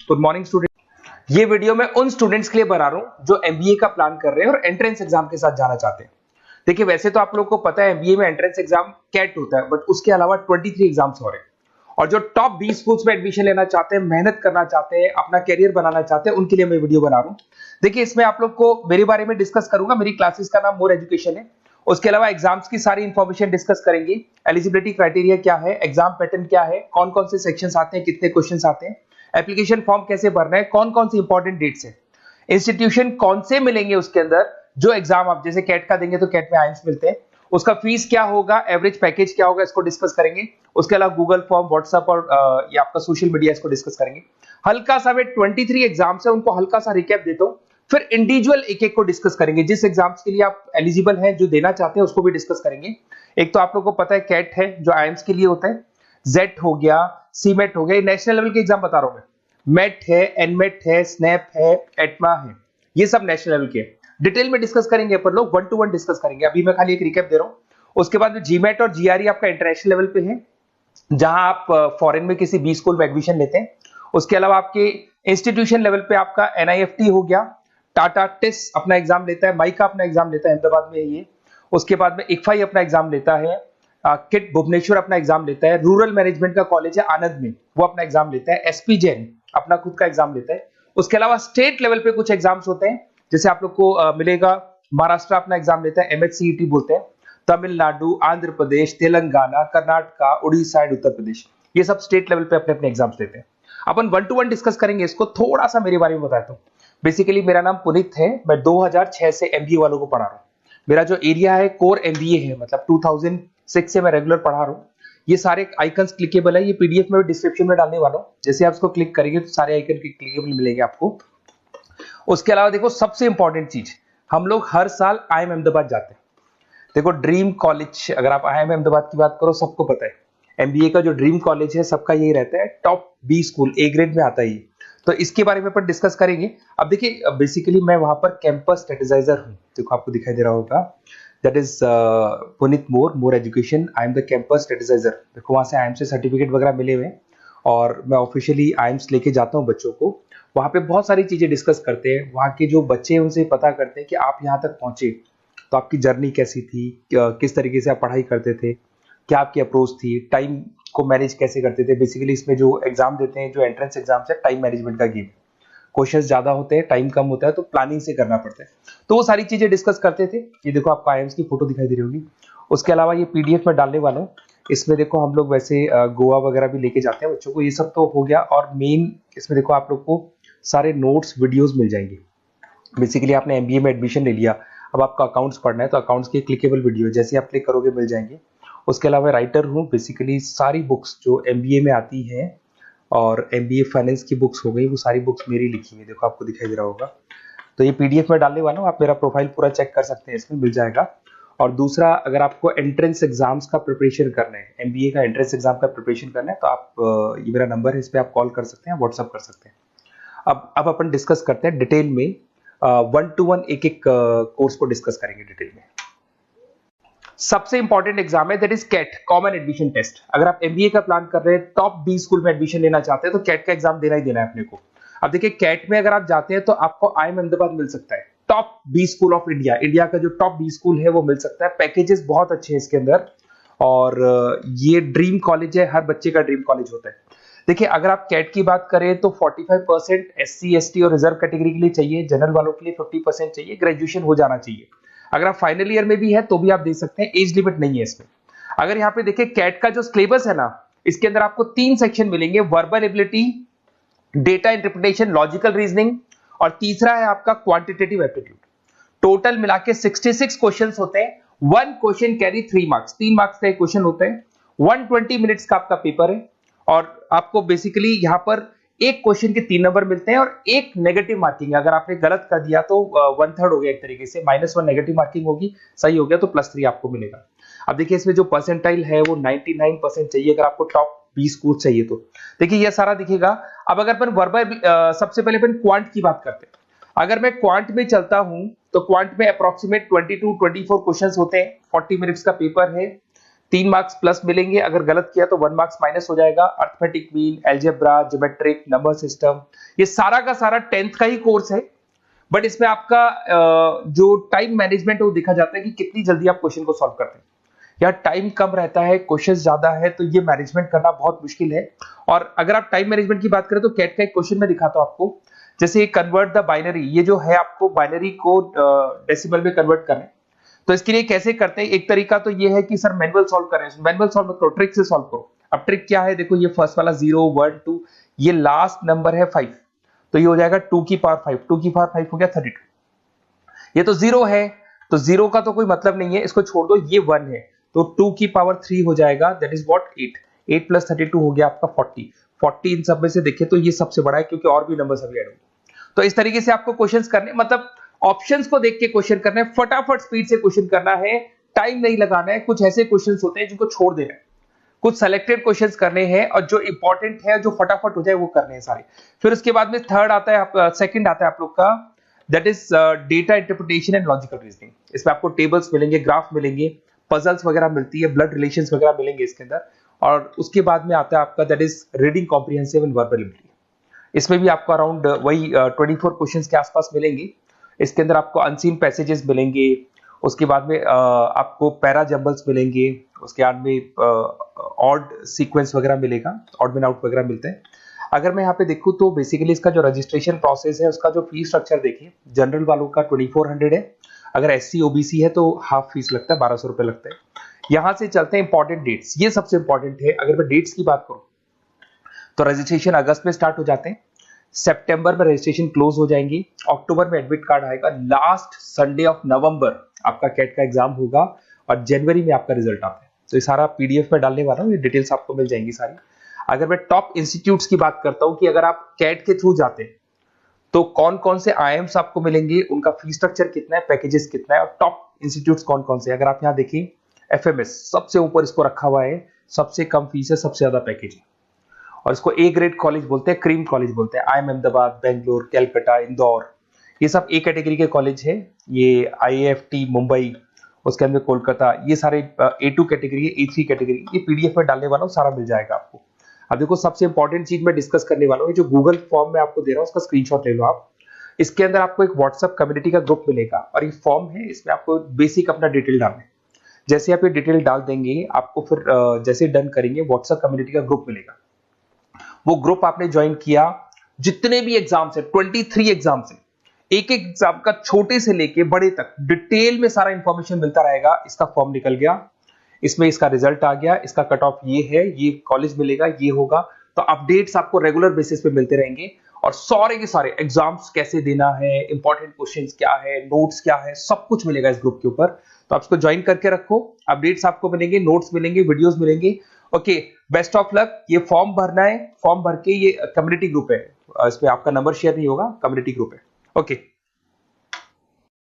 Good morning student. ये video मैं उन स्टूडेंट्स के लिए बना रहा हूं जो एमबीए का प्लान कर रहे हैं और एंट्रेंस एग्जाम के साथ जाना चाहते हैं। देखिए वैसे तो आप लोगों को पता है एमबीए में एंट्रेंस एग्जाम कैट होता है, बट उसके अलावा 23 एग्जाम्स हो रहे हैं और जो टॉप 20 स्कूल्स में एडमिशन लेना चाहते हैं, मेहनत करना चाहते हैं, अपना कैरियर बनाना चाहते हैं, उनके लिए मैं वीडियो बना रहा हूं। देखिए इसमें आप लोग को मेरे बारे में डिस्कस करूंगा। मेरी क्लासेस का नाम मोर एजुकेशन है। उसके अलावा एग्जाम्स की सारी इंफॉर्मेशन डिस्कस करेंगे। एलिजिबिलिटी क्राइटेरिया क्या है, एग्जाम पैटर्न क्या है, कौन कौन से सेक्शंस आते हैं, कितने क्वेश्चंस आते हैं, एप्लीकेशन फॉर्म कैसे भरना है, कौन कौन सी इंपॉर्टेंट डेट्स है, इंस्टीट्यूशन कौन से मिलेंगे उसके अंदर, जो एग्जाम आप जैसे कैट का देंगे तो कैट में आइम्स मिलते हैं, उसका फीस क्या होगा, एवरेज पैकेज क्या होगा, इसको डिस्कस करेंगे। उसके अलावा गूगल फॉर्म, व्हाट्सएप और ये आपका सोशल मीडिया, इसको डिस्कस करेंगे। हल्का सा वे 23 एग्जाम्स है उनको हल्का सा रिकैप देता हूं, फिर इंडिविजुअल एक एक को डिस्कस करेंगे। जिस एग्जाम्स के लिए आप एलिजिबल हैं, जो देना चाहते हैं, उसको भी डिस्कस करेंगे। एक तो आप लोगों को पता है कैट है जो आइम्स के लिए होता है, जेट हो गया, सीमेट हो गया, नेशनल लेवल के एग्जाम बता रहा हूं मैं। मेट है, एनमेट है, स्नैप है, एटमा है, ये सब नेशनल लेवल के डिटेल में डिस्कस करेंगे। अपन लोग 1 to 1 डिस्कस करेंगे। अभी मैं खाली एक रिकैप दे रहा हूं। उसके बाद में जीमेट और जीआरई आपका इंटरनेशनल लेवल पे है, जहां आप फॉरेन में किसी बी स्कूल में एडमिशन लेते हैं। उसके अलावा आपके इंस्टीट्यूशन लेवल पे आपका एनआईएफटी हो गया, टाटा टिस अपना एग्जाम लेता है, माइका अपना एग्जाम लेता है, अहमदाबाद में है ये। उसके बाद में इक्फाई अपना एग्जाम लेता है, किट भुवनेश्वर अपना एग्जाम लेता है, रूरल मैनेजमेंट का कॉलेज है आनंद में, वो अपना एग्जाम लेता है, एसपी जैन अपना खुद का एग्जाम लेता है। उसके अलावा स्टेट लेवल पे कुछ एग्जाम्स होते हैं, जैसे आप लोग को मिलेगा महाराष्ट्र अपना एग्जाम लेता है, एमएचसीईटी बोलते हैं, तमिलनाडु, आंध्र प्रदेश, तेलंगाना, कर्नाटका, उड़ीसा एंड उत्तर प्रदेश, ये सब स्टेट लेवल पे अपने अपने एग्जाम्स लेते हैं। अपन 1 to 1 डिस्कस करेंगे। इसको थोड़ा सा मेरे बारे में बताता हूँ। बेसिकली मेरा नाम पुनीत है, मैं 2006 से एमबीए वालों को पढ़ा रहा हूँ। मेरा जो एरिया है कोर एमबीए है, मतलब 2006 से मैं रेगुलर पढ़ा रहा हूँ। ये सारे आइकन्स क्लिकेबल है, ये पीडीएफ में डिस्क्रिप्शन में डालने वाला हूँ। जैसे आप इसको क्लिक करेंगे तो सारे आइकन क्लिकेबल मिलेंगे आपको। उसके अलावा देखो सबसे इंपॉर्टेंट चीज, हम लोग हर साल आईएम अहमदाबाद जाते हैं। देखो ड्रीम कॉलेज, अगर आप आईएम अहमदाबाद की बात करो, सबको पता है एमबीए का जो ड्रीम कॉलेज है सबका यही रहता है, top B school, A grade में आता है ये। तो इसके बारे में अपन डिस्कस करेंगे। अब देखिए बेसिकली मैं वहां पर कैंपस स्ट्रेटेजाइजर हूँ, देखो आपको दिखाई दे रहा होगा, that is Puneet More education, I am the campus strategizer. देखो वहां से आईएम से सर्टिफिकेट वगैरह मिले हुए और मैं ऑफिशियली आईएम्स लेके जाता हूँ बच्चों को। वहां पे बहुत सारी चीजें डिस्कस करते हैं, वहां के जो बच्चे हैं उनसे पता करते हैं कि आप यहाँ तक पहुंचे तो आपकी जर्नी कैसी थी, किस तरीके से आप पढ़ाई करते थे, क्या आपकी अप्रोच थी, टाइम को मैनेज कैसे करते थे। बेसिकली इसमें जो एग्जाम देते हैं, जो एंट्रेंस एग्जाम्स है, टाइम मैनेजमेंट का गेम। क्वेश्चंस ज्यादा होते हैं, टाइम कम होता है, तो प्लानिंग से करना पड़ता है। तो वो सारी चीजें डिस्कस करते थे। ये देखो आपको आईएम्स की फोटो दिखाई दे रही होगी। उसके अलावा ये पीडीएफ में डालने वाला हूँ। इसमें देखो हम लोग वैसे गोवा वगैरह भी लेके जाते हैं बच्चों को, ये सब तो हो गया। और मेन इसमें देखो आप लोग को सारे नोट्स, वीडियोस मिल जाएंगे। बेसिकली आपने एमबीए में एडमिशन ले लिया, अब आपका अकाउंट्स पढ़ना है तो अकाउंट्स की क्लिकेबल वीडियो जैसे आप क्लिक करोगे मिल जाएंगे। उसके अलावा राइटर हूँ, बेसिकली सारी बुक्स जो एमबीए में आती हैं और एमबीए फाइनेंस की बुक्स हो गई, वो सारी बुक्स मेरी लिखी है, देखो आपको दिखाई दे रहा होगा। तो ये पीडीएफ में डालने वाला हूँ, आप मेरा प्रोफाइल पूरा चेक कर सकते हैं, इसमें मिल जाएगा। और दूसरा, अगर आपको एंट्रेंस एग्जाम्स का प्रिपरेशन करना है, एमबीए का एंट्रेंस एग्जाम का प्रिपरेशन करना है, तो आप ये मेरा नंबर है, इस पर आप कॉल कर सकते हैं, व्हाट्सअप कर सकते हैं। अब अपन डिस्कस करते हैं डिटेल में, 1 to 1 एक एक कोर्स को डिस्कस करेंगे डिटेल में। सबसे इंपॉर्टेंट एग्जाम है that is CAT, common admission test. अगर आप एमबीए का प्लान कर रहे हैं, टॉप बी स्कूल में एडमिशन लेना चाहते हैं, तो कैट का एग्जाम देना ही देना है अपने को। अब देखिए कैट में अगर आप जाते हैं तो आपको आईएम अहमदाबाद मिल सकता है, top B school of India, India का जो टॉप बी स्कूल है वो मिल सकता है। पैकेजेस बहुत अच्छे हैं इसके अंदर और ये ड्रीम कॉलेज है, हर बच्चे का ड्रीम कॉलेज होता है। देखिए अगर आप कैट की बात करें तो 45% एससी एसटी और रिजर्व कैटेगरी के लिए चाहिए, जनरल वालों के लिए 50% चाहिए, ग्रेजुएशन हो जाना चाहिए। अगर आप फाइनल ईयर में भी है तो भी आप दे सकते हैं, एज लिमिट नहीं है इसमें। अगर यहाँ पे देखिए कैट का जो सिलेबस है ना, इसके अंदर आपको 3 सेक्शन मिलेंगे, verbal ability, data interpretation, logical reasoning, और तीसरा है आपका क्वांटिटेटिव एप्टीट्यूड। टोटल मिला के 66 क्वेश्चंस होते हैं। 1 क्वेश्चन कैरी 3 मार्क्स, 3 मार्क्स का एक क्वेश्चन होता है। 120 मिनट्स का आपका पेपर है और आपको बेसिकली यहाँ पर एक क्वेश्चन के 3 नंबर मिलते हैं और एक नेगेटिव मार्किंग है। अगर आपने गलत कर दिया तो 1/3 हो गया एक तरीके से, -1 नेगेटिव मार्किंग होगी, सही हो गया तो +3 आपको मिलेगा। अब देखिए इसमें जो परसेंटाइल है वो 99% चाहिए, अगर आपको टॉप 20 कोर्स चाहिए तो। देखिए ये सारा दिखेगा। अब अगर अपन वर्बल, सबसे पहले अपन क्वांट की बात करते हैं। अगर मैं क्वांट में चलता हूं तो क्वांट में अप्रोक्सीमेट 22-24 क्वेश्चंस होते हैं, 40 मिनट्स का पेपर है, 3 मार्क्स प्लस मिलेंगे, अगर गलत किया तो 1 मार्क्स माइनस हो जाएगा। Arithmetic mean, algebra, geometric, number system, ये सारा का सारा 10th का ही कोर्स है, बट इसमें आपका जो टाइम मैनेजमेंट है वो देखा जाता है कि कितनी जल्दी आप क्वेश्चन को सॉल्व करते हैं। या टाइम कम रहता है, क्वेश्चन ज्यादा है, तो ये मैनेजमेंट करना बहुत मुश्किल है। और अगर आप टाइम मैनेजमेंट की बात करें तो कैट का एक क्वेश्चन मैं दिखाता हूं आपको, जैसे कन्वर्ट द बाइनरी, ये जो है आपको बाइनरी को डेसिमल में कन्वर्ट करना है, तो इसके लिए कैसे करते हैं? एक तरीका तो ये है कि सर मैनुअल सॉल्व करें, मैनुअल सॉल्व मत करो, ट्रिक से सॉल्व करो। अब ट्रिक क्या है? देखो, ये फर्स्ट वाला 0 1 2, ये लास्ट नंबर है 5, तो ये हो जाएगा 2 की पावर 5, 2 की पावर 5 हो गया 32। ये तो 0 है, तो 0 का तो कोई मतलब नहीं है, इसको छोड़ दो, ये 1 है, तो 2 की पावर 3 हो जाएगा, दैट इज व्हाट 8, 8 प्लस 32 हो गया आपका 40। 40 इन सब में से देखिए तो ये सबसे बड़ा है, क्योंकि और भी नंबर अभी ऐड होंगे। तो इस तरीके से आपको क्वेश्चंस करने, मतलब ऑप्शंस को देख के क्वेश्चन करना है, फटाफट स्पीड से क्वेश्चन करना है, टाइम नहीं लगाना है। कुछ ऐसे क्वेश्चंस होते हैं जिनको छोड़ देना है, कुछ सेलेक्टेड क्वेश्चंस करने हैं, और जो इंपॉर्टेंट है, जो फटाफट हो जाए वो करने हैं सारे। फिर उसके बाद में थर्ड आता है, सेकंड आता है आप लोग का, that is data interpretation and logical reasoning. इसमें आपको टेबल्स मिलेंगे, ग्राफ मिलेंगे, पजल्स वगैरह मिलती है, ब्लड रिलेशंस वगैरह मिलेंगे इसके अंदर। और उसके बाद में आता है आपका that is reading comprehensive and verbal ability. इसमें भी आपको अराउंड वही 24 क्वेश्चंस के आसपास मिलेंगे। इसके अंदर आपको अनसीन पैसेजेस मिलेंगे, उसके बाद में आपको पैरा जंबल्स मिलेंगे, उसके बाद में ऑड सीक्वेंस वगैरह मिलेगा, ऑड में आउट वगैरह मिलते हैं। अगर मैं यहाँ पे देखूँ तो बेसिकली इसका जो रजिस्ट्रेशन प्रोसेस है, उसका जो फीस स्ट्रक्चर देखिए, जनरल वालों का 2400 है, अगर एससी ओबीसी है तो हाफ फीस लगता है, 1200 रुपए लगता है। यहां से चलते हैं इंपॉर्टेंट डेट्स, ये सबसे इंपॉर्टेंट है। अगर मैं डेट्स की बात करूं तो रजिस्ट्रेशन अगस्त में स्टार्ट हो जाते हैं, सितंबर में रजिस्ट्रेशन क्लोज हो जाएंगी, अक्टूबर में एडमिट कार्ड आएगा, लास्ट संडे ऑफ नवंबर आपका कैट का एग्जाम होगा, और जनवरी में आपका रिजल्ट आता है। तो ये सारा पीडीएफ में डालने वाला हूँ, ये डिटेल्स आपको मिल जाएंगी सारी। अगर मैं टॉप इंस्टीट्यूट्स की बात करता हूं कि अगर आप कैट के थ्रू जाते हैं तो कौन कौन से आईएम्स आपको मिलेंगे, उनका फीस स्ट्रक्चर कितना है, पैकेजेस कितना है, और टॉप इंस्टीट्यूट्स कौन कौन से। अगर आप यहाँ देखिए, एफएमएस सबसे ऊपर इसको रखा हुआ है, सबसे कम फीस है, सबसे ज्यादा पैकेज है, और इसको ए ग्रेड कॉलेज बोलते हैं, क्रीम कॉलेज बोलते हैं। आईएम अहमदाबाद, बेंगलोर, कैलकाटा, इंदौर, ये सब ए कैटेगरी के कॉलेज है। ये आईएएफटी मुंबई, उसके अंदर कोलकाता, ये सारे A2 कैटेगरी है, A3 कैटेगरी। ये पीडीएफ में डालने वाला हूँ, सारा मिल जाएगा आपको। अब देखो, सबसे इंपॉर्टेंट चीज मैं डिस्कस करने वाला हूँ, जो गूगल फॉर्म में आपको दे रहा हूँ, उसका स्क्रीनशॉट ले लो आप। इसके अंदर आपको एक व्हाट्सएप कम्युनिटी का ग्रुप मिलेगा, और ये फॉर्म है, इसमें आपको बेसिक अपना डिटेल डालना है। जैसे आप ये डिटेल डाल देंगे, आपको फिर जैसे डन करेंगे, व्हाट्सएप कम्युनिटी का ग्रुप मिलेगा। वो ग्रुप आपने ज्वाइन किया, जितने भी एग्जाम्स है, 23 एग्जाम्स है, एक एक एग्जाम का छोटे से लेके बड़े तक डिटेल में सारा इंफॉर्मेशन मिलता रहेगा। इसका फॉर्म निकल गया, इसमें इसका रिजल्ट आ गया, इसका कट ऑफ ये है, ये कॉलेज मिलेगा, ये होगा। तो अपडेट्स आपको रेगुलर बेसिस पे मिलते रहेंगे, और सारे के सारे एग्जाम्स कैसे देना है, इंपॉर्टेंट क्वेश्चंस क्या है, नोट्स क्या है, सब कुछ मिलेगा इस ग्रुप के ऊपर। तो आप इसको ज्वाइन करके रखो, अपडेट्स आपको मिलेंगे, नोट्स मिलेंगे, वीडियोस मिलेंगे। Okay, best of luck. ये फॉर्म भरना है, फॉर्म भर के, ये कम्युनिटी ग्रुप है, इस पे आपका नंबर शेयर नहीं होगा, कम्युनिटी ग्रुप है। ओके।